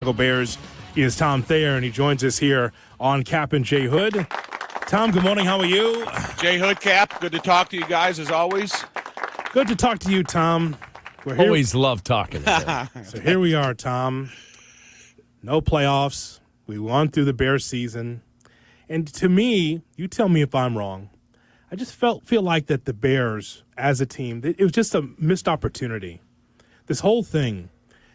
Chicago Bears. He is Tom Thayer, and he joins us here on Kap and J Hood. Tom, good morning. How are you? J Hood, Cap, good to talk to you guys as always. Good to talk to you, Tom. We're here. Always love talking to him. So here we are, Tom. No playoffs. We won through the Bears season. And to me, you tell me if I'm wrong, I just feel like that the Bears, as a team, it was just a missed opportunity. This whole thing,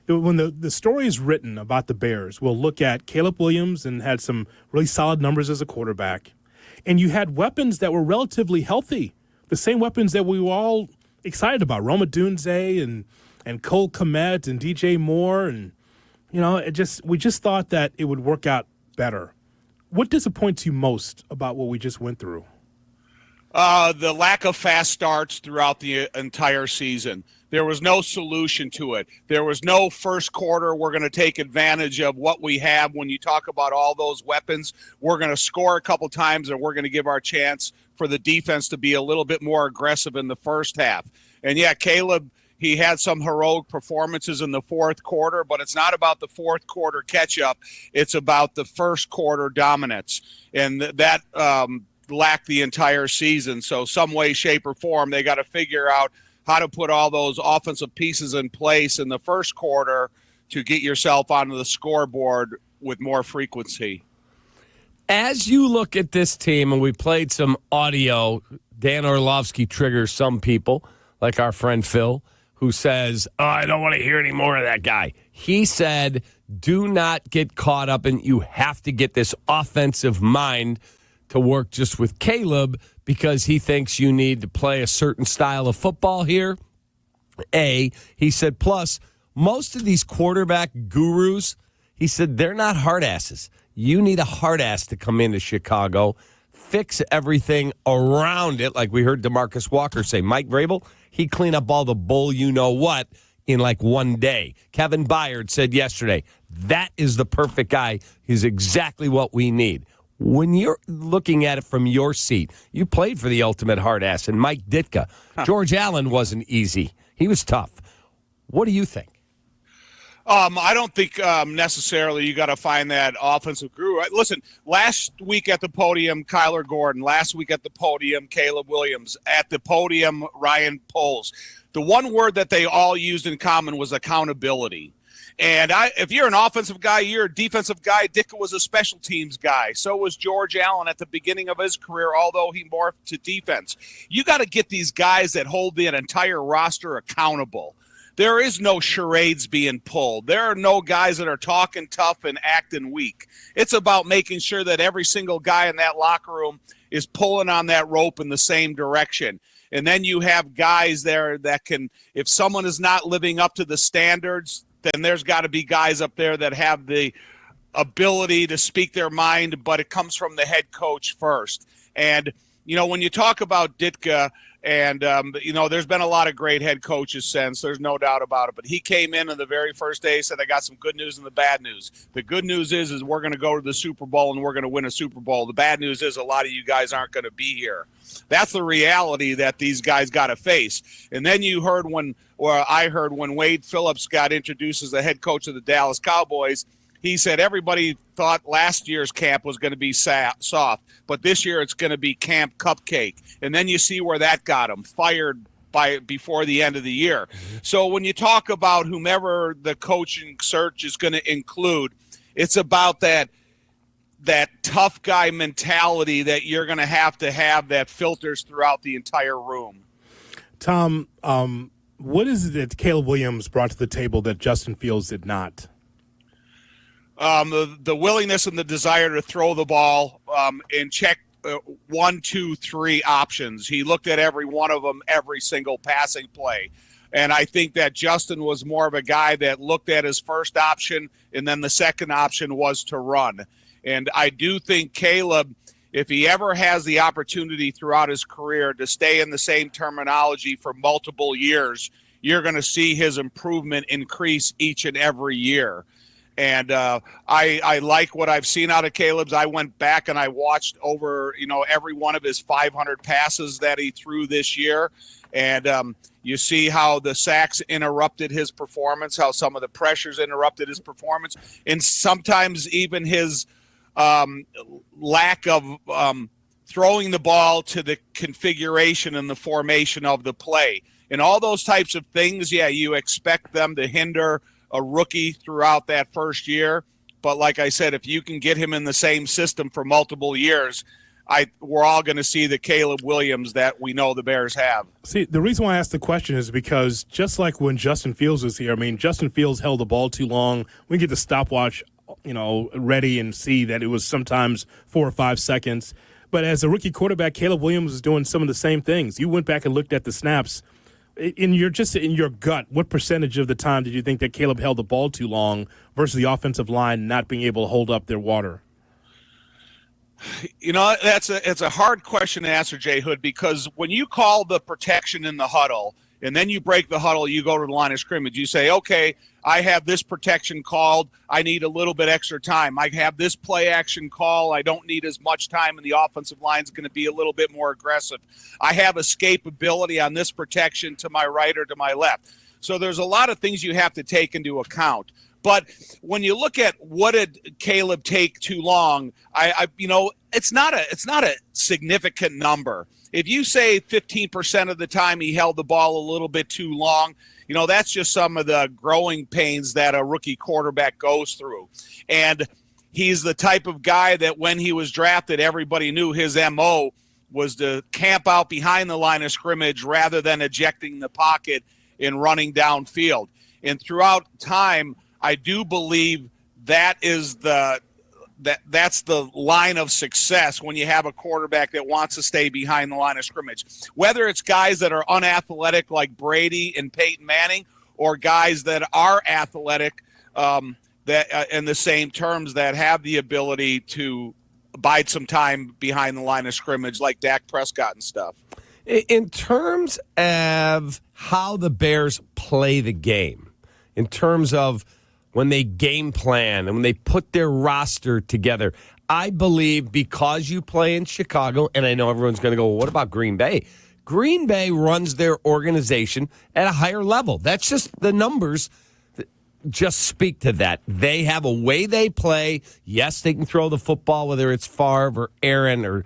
when the story is written about the Bears, we'll look at Caleb Williams and had some really solid numbers as a quarterback. And you had weapons that were relatively healthy, the same weapons that we were all excited about, Rome Odunze and Cole Kmet and DJ Moore. And, you know, we just thought that it would work out better. What disappoints you most about what we just went through? The lack of fast starts throughout the entire season. There was no solution to it. There was no first quarter. We're going to take advantage of what we have. When you talk about all those weapons, we're going to score a couple times and we're going to give our chance for the defense to be a little bit more aggressive in the first half. And yeah, Caleb, he had some heroic performances in the fourth quarter, but it's not about the fourth quarter catch-up. It's about the first quarter dominance. And that lacked the entire season. So some way, shape, or form, they got to figure out how to put all those offensive pieces in place in the first quarter to get yourself onto the scoreboard with more frequency. As you look at this team, and we played some audio, Dan Orlovsky triggers some people, like our friend Phil, who says, "Oh, I don't want to hear any more of that guy." He said, do not get caught up in, you have to get this offensive mind to work just with Caleb because he thinks you need to play a certain style of football here. He said, plus, most of these quarterback gurus, he said, they're not hard asses. You need a hard ass to come into Chicago, fix everything around it, like we heard DeMarcus Walker say. Mike Vrabel, he cleaned up all the bull you-know-what in like one day. Kevin Byard said yesterday, that is the perfect guy. He's exactly what we need. When you're looking at it from your seat, you played for the ultimate hard ass, and Mike Ditka. George Allen wasn't easy. He was tough. What do you think? I don't think necessarily you got to find that offensive guru. Listen, last week at the podium, Kyler Gordon. Last week at the podium, Caleb Williams. At the podium, Ryan Poles. The one word that they all used in common was accountability. And if you're an offensive guy, you're a defensive guy. Ditka was a special teams guy. So was George Allen at the beginning of his career, although he morphed to defense. You got to get these guys that hold the entire roster accountable. There is no charades being pulled. There are no guys that are talking tough and acting weak. It's about making sure that every single guy in that locker room is pulling on that rope in the same direction. And then you have guys there that can, if someone is not living up to the standards, then there's got to be guys up there that have the ability to speak their mind, but it comes from the head coach first. And, you know, when you talk about Ditka, and, there's been a lot of great head coaches since, there's no doubt about it. But he came in on the very first day, said, I got some good news and the bad news. The good news is we're going to go to the Super Bowl and we're going to win a Super Bowl. The bad news is a lot of you guys aren't going to be here. That's the reality that these guys got to face. And then I heard when Wade Phillips got introduced as the head coach of the Dallas Cowboys, he said everybody thought last year's camp was going to be soft, but this year it's going to be camp cupcake. And then you see where that got him fired before the end of the year. Mm-hmm. So when you talk about whomever the coaching search is going to include, it's about that tough guy mentality that you're going to have that filters throughout the entire room. Tom, what is it that Caleb Williams brought to the table that Justin Fields did not? The willingness and the desire to throw the ball and check 1, 2, 3 options. He looked at every one of them, every single passing play. And I think that Justin was more of a guy that looked at his first option, and then the second option was to run. And I do think Caleb, if he ever has the opportunity throughout his career to stay in the same terminology for multiple years, you're going to see his improvement increase each and every year. And I like what I've seen out of Caleb's. I went back and I watched over, every one of his 500 passes that he threw this year. And You see how the sacks interrupted his performance, how some of the pressures interrupted his performance, and sometimes even his lack of throwing the ball to the configuration and the formation of the play. And all those types of things, yeah, you expect them to hinder a rookie throughout that first year. But like I said, if you can get him in the same system for multiple years, we're all going to see the Caleb Williams that we know the Bears have. See, the reason why I asked the question is because just like when Justin Fields was here, I mean, Justin Fields held the ball too long. We get the stopwatch, ready and see that it was sometimes 4 or 5 seconds. But as a rookie quarterback, Caleb Williams was doing some of the same things. You went back and looked at the snaps. In your gut, what percentage of the time did you think that Caleb held the ball too long versus the offensive line not being able to hold up their water? It's a hard question to answer, Jay Hood, because when you call the protection in the huddle and then you break the huddle, you go to the line of scrimmage, you say, okay, I have this protection called. I need a little bit extra time. I have this play action call. I don't need as much time, and the offensive line is going to be a little bit more aggressive. I have escapability on this protection to my right or to my left. So there's a lot of things you have to take into account. But when you look at what did Caleb take too long, it's not a significant number. If you say 15% of the time he held the ball a little bit too long, that's just some of the growing pains that a rookie quarterback goes through. And he's the type of guy that when he was drafted, everybody knew his MO was to camp out behind the line of scrimmage rather than ejecting the pocket and running downfield. And throughout time, I do believe that is that's the line of success when you have a quarterback that wants to stay behind the line of scrimmage. Whether it's guys that are unathletic like Brady and Peyton Manning, or guys that are athletic that in the same terms that have the ability to bide some time behind the line of scrimmage like Dak Prescott and stuff. In terms of how the Bears play the game, in terms of when they game plan and when they put their roster together, I believe because you play in Chicago, and I know everyone's going to go, well, what about Green Bay? Green Bay runs their organization at a higher level. That's just the numbers that just speak to that. They have a way they play. Yes, they can throw the football, whether it's Favre or Aaron or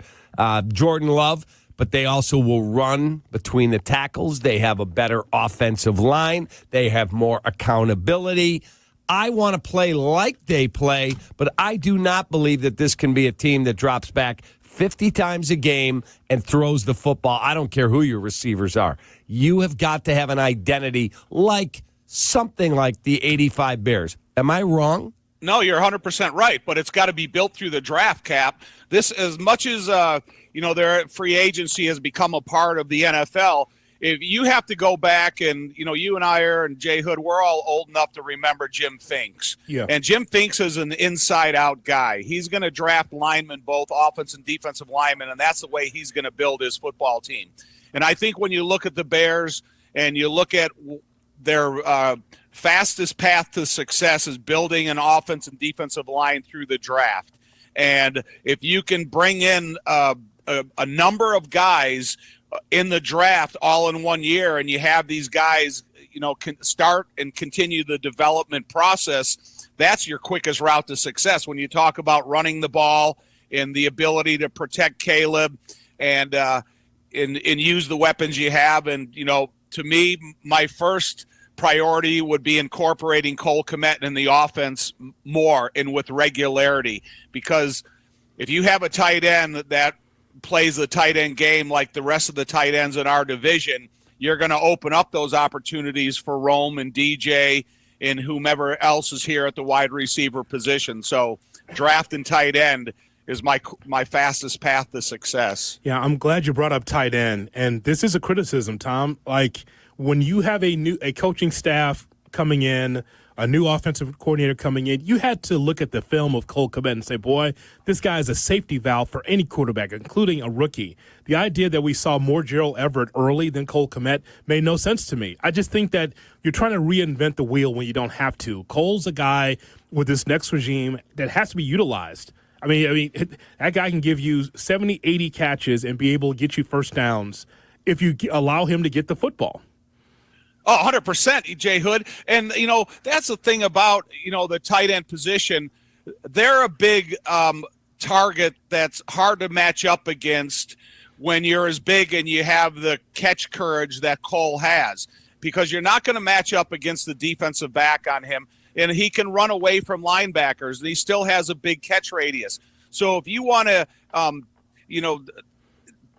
Jordan Love, but they also will run between the tackles. They have a better offensive line. They have more accountability. I want to play like they play, but I do not believe that this can be a team that drops back 50 times a game and throws the football. I don't care who your receivers are. You have got to have an identity like something like the 85 Bears. Am I wrong? No, you're 100% right, but it's got to be built through the draft, Cap. This, as much as their free agency has become a part of the NFL, if you have to go back and, you and I are, and Jay Hood, we're all old enough to remember Jim Finks. Yeah. And Jim Finks is an inside-out guy. He's going to draft linemen, both offense and defensive linemen, and that's the way he's going to build his football team. And I think when you look at the Bears and you look at their fastest path to success is building an offense and defensive line through the draft. And if you can bring in a number of guys in the draft all in 1 year, and you have these guys, can start and continue the development process, that's your quickest route to success. When you talk about running the ball and the ability to protect Caleb and use the weapons you have. And, to me, my first priority would be incorporating Cole Kmet in the offense more and with regularity, because if you have a tight end that plays the tight end game like the rest of the tight ends in our division, you're going to open up those opportunities for Rome and DJ and whomever else is here at the wide receiver position. So draft and tight end is my fastest path to success. Yeah, I'm glad you brought up tight end. And this is a criticism, Tom. Like, when you have a coaching staff coming in, a new offensive coordinator coming in, you had to look at the film of Cole Kmet and say, boy, this guy is a safety valve for any quarterback, including a rookie. The idea that we saw more Gerald Everett early than Cole Kmet made no sense to me. I just think that you're trying to reinvent the wheel when you don't have to. Cole's a guy with this next regime that has to be utilized. I mean, that guy can give you 70, 80 catches and be able to get you first downs if you allow him to get the football. Oh, 100%, Jay Hood. And, that's the thing about, the tight end position. They're a big target that's hard to match up against when you're as big and you have the catch courage that Cole has, because you're not going to match up against the defensive back on him. And he can run away from linebackers, and he still has a big catch radius. So if you want to,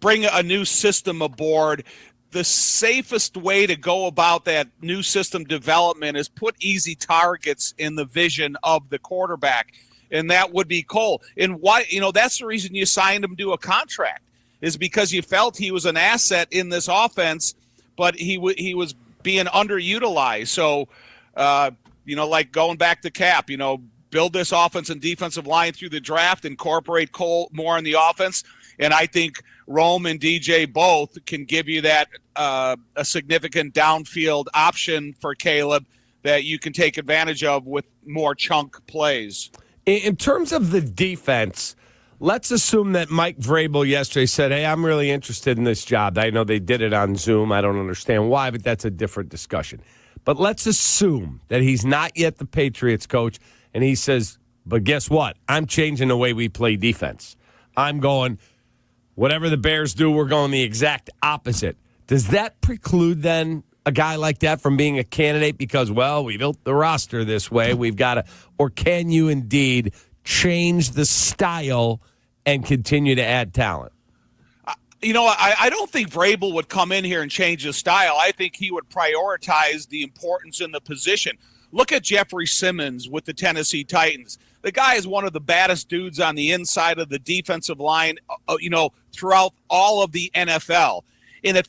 bring a new system aboard, the safest way to go about that new system development is put easy targets in the vision of the quarterback, and that would be Cole. And why, that's the reason you signed him to a contract, is because you felt he was an asset in this offense, but he was being underutilized. So, like going back to Kap, build this offense and defensive line through the draft, incorporate Cole more in the offense. And I think Rome and DJ both can give you that a significant downfield option for Caleb that you can take advantage of with more chunk plays. In terms of the defense, let's assume that Mike Vrabel yesterday said, hey, I'm really interested in this job. I know they did it on Zoom. I don't understand why, but that's a different discussion. But let's assume that he's not yet the Patriots coach, and he says, but guess what? I'm changing the way we play defense. I'm going, whatever the Bears do, we're going the exact opposite. Does that preclude then a guy like that from being a candidate because, well, we built the roster this way, we've got to, or can you indeed change the style and continue to add talent? I don't think Vrabel would come in here and change his style. I think he would prioritize the importance in the position. Look at Jeffrey Simmons with the Tennessee Titans. The guy is one of the baddest dudes on the inside of the defensive line, throughout all of the NFL. And if,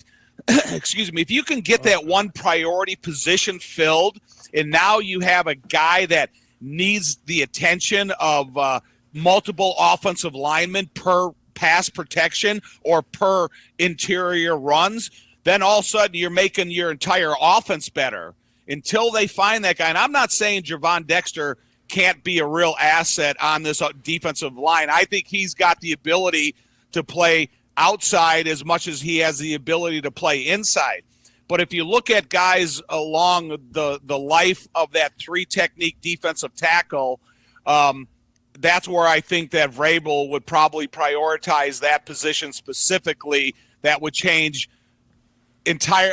if you can get that one priority position filled, and now you have a guy that needs the attention of multiple offensive linemen per pass protection or per interior runs, then all of a sudden you're making your entire offense better. Until they find that guy, and I'm not saying Javon Dexter can't be a real asset on this defensive line. I think he's got the ability to play outside as much as he has the ability to play inside. But if you look at guys along the life of that three-technique defensive tackle, that's where I think that Vrabel would probably prioritize that position specifically. That would change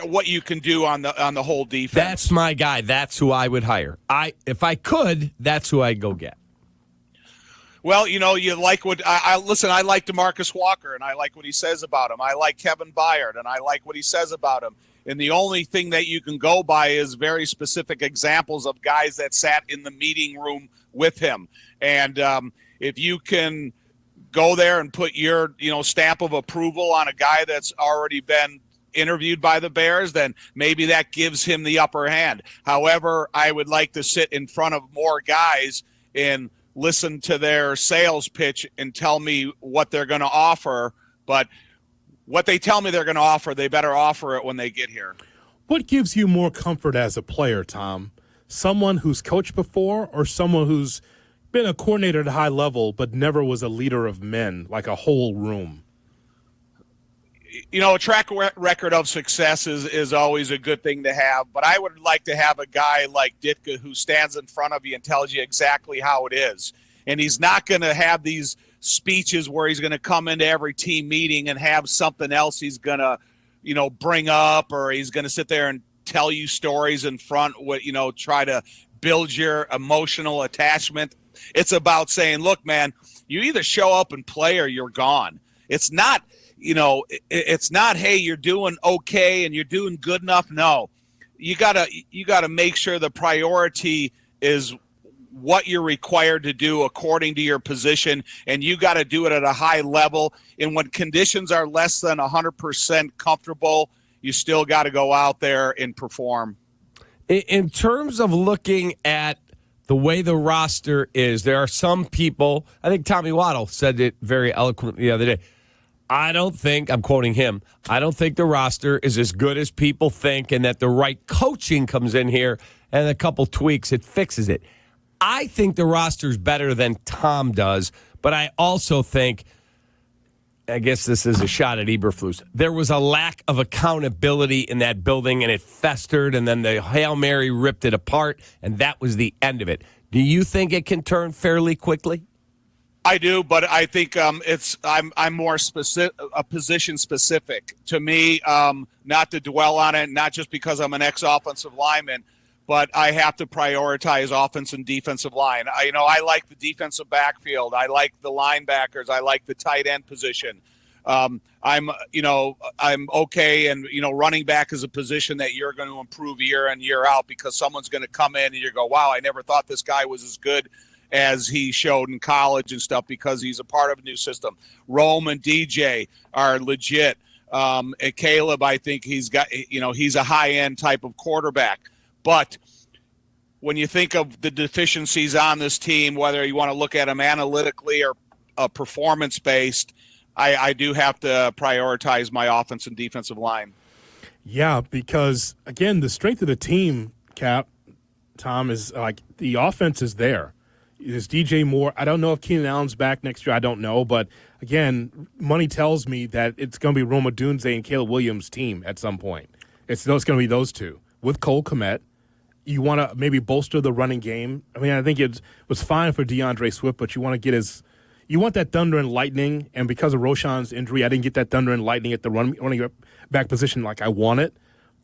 what you can do on the whole defense. That's my guy. That's who I would hire. If I could, that's who I'd go get. Well, you like what I listen. I like DeMarcus Walker, and I like what he says about him. I like Kevin Byard, and I like what he says about him. And the only thing that you can go by is very specific examples of guys that sat in the meeting room with him. And if you can go there and put your stamp of approval on a guy that's already been interviewed by the Bears, then maybe that gives him the upper hand. However, I would like to sit in front of more guys and listen to their sales pitch and tell me what they're going to offer. But what they tell me they're going to offer, they better offer it when they get here. What gives you more comfort as a player, Tom? Someone who's coached before, or someone who's been a coordinator at a high level but never was a leader of men, like a whole room? A track record of success is always a good thing to have, but I would like to have a guy like Ditka who stands in front of you and tells you exactly how it is. And he's not going to have these speeches where he's going to come into every team meeting and have something else he's going to, bring up, or he's going to sit there and tell you stories in front, try to build your emotional attachment. It's about saying, look, man, you either show up and play or you're gone. It's not, it's not, hey, you're doing okay and you're doing good enough. No, you gotta make sure the priority is what you're required to do according to your position, and you got to do it at a high level. And when conditions are less than 100% comfortable, you still got to go out there and perform. In terms of looking at the way the roster is, there are some people, I think Tommy Waddle said it very eloquently the other day. I'm quoting him, I don't think the roster is as good as people think, and that the right coaching comes in here and a couple tweaks, it fixes it. I think the roster's better than Tom does, but I also think I guess this is a shot at Eberflus. There was a lack of accountability in that building, and it festered, and then the Hail Mary ripped it apart, and that was the end of it. Do you think it can turn fairly quickly? I do, but I think I'm more position specific. To me, not to dwell on it, not just because I'm an ex-offensive lineman, but I have to prioritize offense and defensive line. I like the defensive backfield. I like the linebackers. I like the tight end position. I'm okay, and running back is a position that you're going to improve year in, year out, because someone's going to come in and you go, wow, I never thought this guy was as good as he showed in college and stuff, because he's a part of a new system. Rome and DJ are legit. And Caleb, I think he's a high-end type of quarterback. But when you think of the deficiencies on this team, whether you want to look at them analytically or performance-based, I do have to prioritize my offense and defensive line. Yeah, because, again, the strength of the team, Tom, is like the offense is there. There's DJ Moore. I don't know if Keenan Allen's back next year. I don't know. But, again, money tells me that it's going to be Rome Odunze and Caleb Williams' team at some point. It's going to be those two. With Cole Kmet, you want to maybe bolster the running game. I mean, I think it was fine for DeAndre Swift, but you want to get you want that thunder and lightning. And because of Roshan's injury, I didn't get that thunder and lightning at the running back position like I wanted.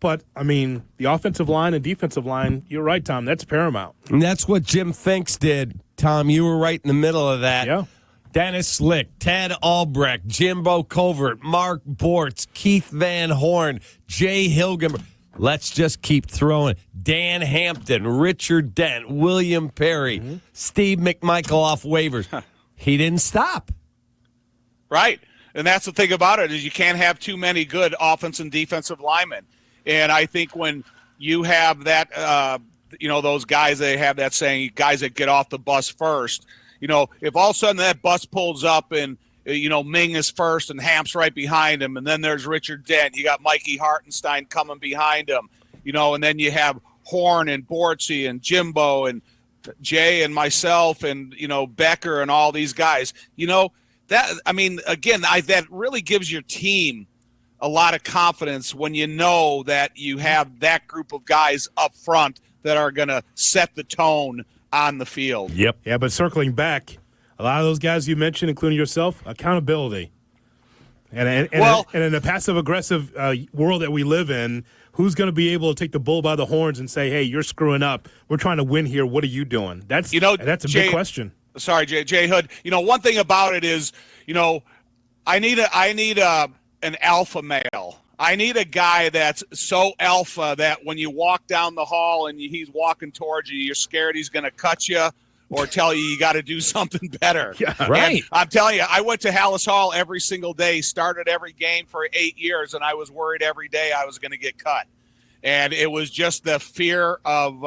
But, I mean, the offensive line and defensive line, you're right, Tom, that's paramount. And that's what Jim Finks did. Tom, you were right in the middle of that. Yeah. Dennis Slick, Ted Albrecht, Jimbo Covert, Mark Bortz, Keith Van Horn, Jay Hilgenberg. Let's just keep throwing. Dan Hampton, Richard Dent, William Perry, Steve McMichael off waivers. He didn't stop. Right. And that's the thing about it, is you can't have too many good offense and defensive linemen. And I think when you have that, those guys, they have that saying, guys that get off the bus first, if all of a sudden that bus pulls up and, Ming is first and Hamp's right behind him, and then there's Richard Dent, you got Mikey Hartenstein coming behind him, and then you have Horn and Bortzy and Jimbo and Jay and myself and, Becker and all these guys, that really gives your team a lot of confidence when you know that you have that group of guys up front that are going to set the tone on the field. Yep. Yeah, but circling back, a lot of those guys you mentioned, including yourself, accountability. And in the passive-aggressive world that we live in, who's going to be able to take the bull by the horns and say, hey, you're screwing up. We're trying to win here. What are you doing? That's a big question. Sorry, Jay Hood. One thing about it is, I need an alpha male. I need a guy that's so alpha that when you walk down the hall and he's walking towards you, you're scared he's going to cut you or tell you got to do something better. Yeah, right. And I'm telling you, I went to Hallis Hall every single day, started every game for 8 years, and I was worried every day I was going to get cut. And it was just the fear of,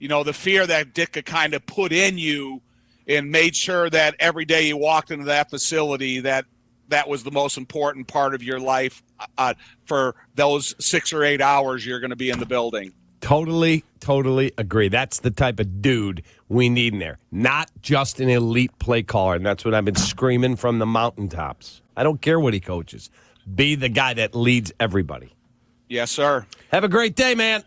the fear that Ditka kind of put in you and made sure that every day you walked into that facility that was the most important part of your life for those 6 or 8 hours you're going to be in the building. Totally agree. That's the type of dude we need in there. Not just an elite play caller, and that's what I've been screaming from the mountaintops. I don't care what he coaches. Be the guy that leads everybody. Yes, sir. Have a great day, man.